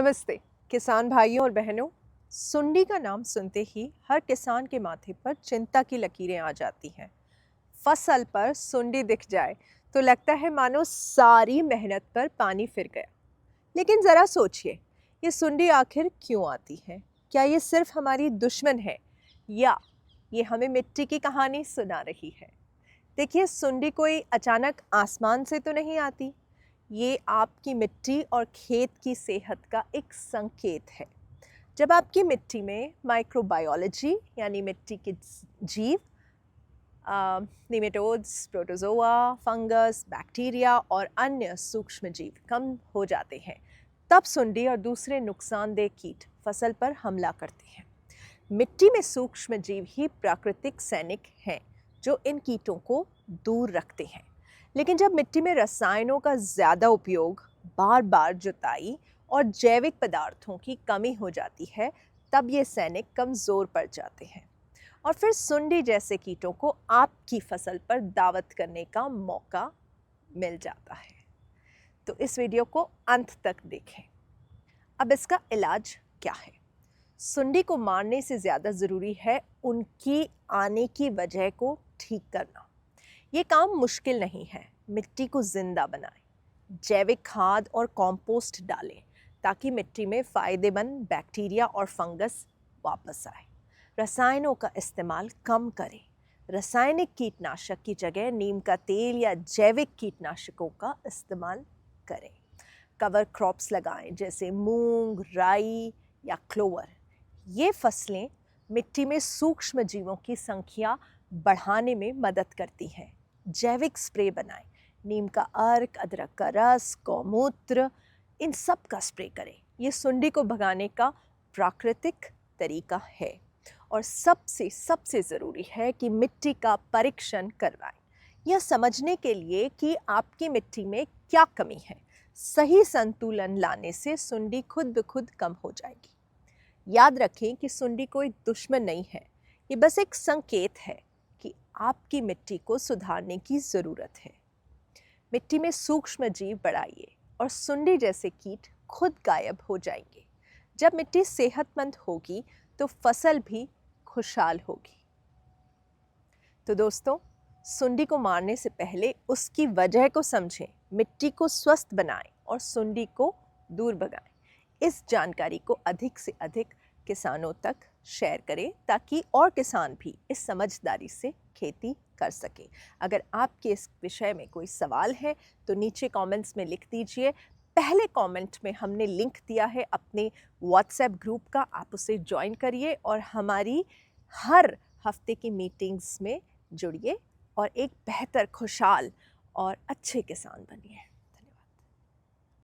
नमस्ते किसान भाइयों और बहनों। सुंडी का नाम सुनते ही हर किसान के माथे पर चिंता की लकीरें आ जाती हैं। फसल पर सुंडी दिख जाए तो लगता है मानो सारी मेहनत पर पानी फिर गया। लेकिन जरा सोचिए, ये सुंडी आखिर क्यों आती है? क्या ये सिर्फ हमारी दुश्मन है या ये हमें मिट्टी की कहानी सुना रही है? देखिए, सुंडी कोई अचानक आसमान से तो नहीं आती। ये आपकी मिट्टी और खेत की सेहत का एक संकेत है। जब आपकी मिट्टी में माइक्रोबायोलॉजी यानी मिट्टी के जीव, निमेटोड्स, प्रोटोजोआ, फंगस, बैक्टीरिया और अन्य सूक्ष्म जीव कम हो जाते हैं, तब सुंडी और दूसरे नुकसानदेह कीट फसल पर हमला करते हैं। मिट्टी में सूक्ष्म जीव ही प्राकृतिक सैनिक हैं जो इन कीटों को दूर रखते हैं। लेकिन जब मिट्टी में रसायनों का ज़्यादा उपयोग, बार बार जुताई और जैविक पदार्थों की कमी हो जाती है, तब ये सैनिक कमज़ोर पड़ जाते हैं और फिर सुंडी जैसे कीटों को आपकी फसल पर दावत करने का मौका मिल जाता है। तो इस वीडियो को अंत तक देखें। अब इसका इलाज क्या है? सुंडी को मारने से ज़्यादा ज़रूरी है उनकी आने की वजह को ठीक करना। ये काम मुश्किल नहीं है। मिट्टी को जिंदा बनाएं, जैविक खाद और कंपोस्ट डालें ताकि मिट्टी में फ़ायदेमंद बैक्टीरिया और फंगस वापस आए। रसायनों का इस्तेमाल कम करें। रासायनिक कीटनाशक की जगह नीम का तेल या जैविक कीटनाशकों का इस्तेमाल करें। कवर क्रॉप्स लगाएं जैसे मूंग, राई या क्लोवर। ये फसलें मिट्टी में सूक्ष्म जीवों की संख्या बढ़ाने में मदद करती हैं। जैविक स्प्रे बनाएं, नीम का अर्क, अदरक का रस, गौमूत्र, इन सब का स्प्रे करें। ये सुंडी को भगाने का प्राकृतिक तरीका है। और सबसे ज़रूरी है कि मिट्टी का परीक्षण करवाएं, यह समझने के लिए कि आपकी मिट्टी में क्या कमी है। सही संतुलन लाने से सुंडी खुद ब खुद कम हो जाएगी। याद रखें कि सुंडी कोई दुश्मन नहीं है, ये बस एक संकेत है कि आपकी मिट्टी को सुधारने की ज़रूरत है। मिट्टी में सूक्ष्म जीव बढ़ाइए और सुंडी जैसे कीट खुद गायब हो जाएंगे। जब मिट्टी सेहतमंद होगी तो फसल भी खुशहाल होगी। तो दोस्तों, सुंडी को मारने से पहले उसकी वजह को समझें, मिट्टी को स्वस्थ बनाएं और सुंडी को दूर भगाएं। इस जानकारी को अधिक से अधिक किसानों तक शेयर करें ताकि और किसान भी इस समझदारी से खेती कर सकें। अगर आपके इस विषय में कोई सवाल है तो नीचे कमेंट्स में लिख दीजिए। पहले कमेंट में हमने लिंक दिया है अपने व्हाट्सएप ग्रुप का, आप उसे ज्वाइन करिए और हमारी हर हफ्ते की मीटिंग्स में जुड़िए और एक बेहतर, खुशहाल और अच्छे किसान बनिए।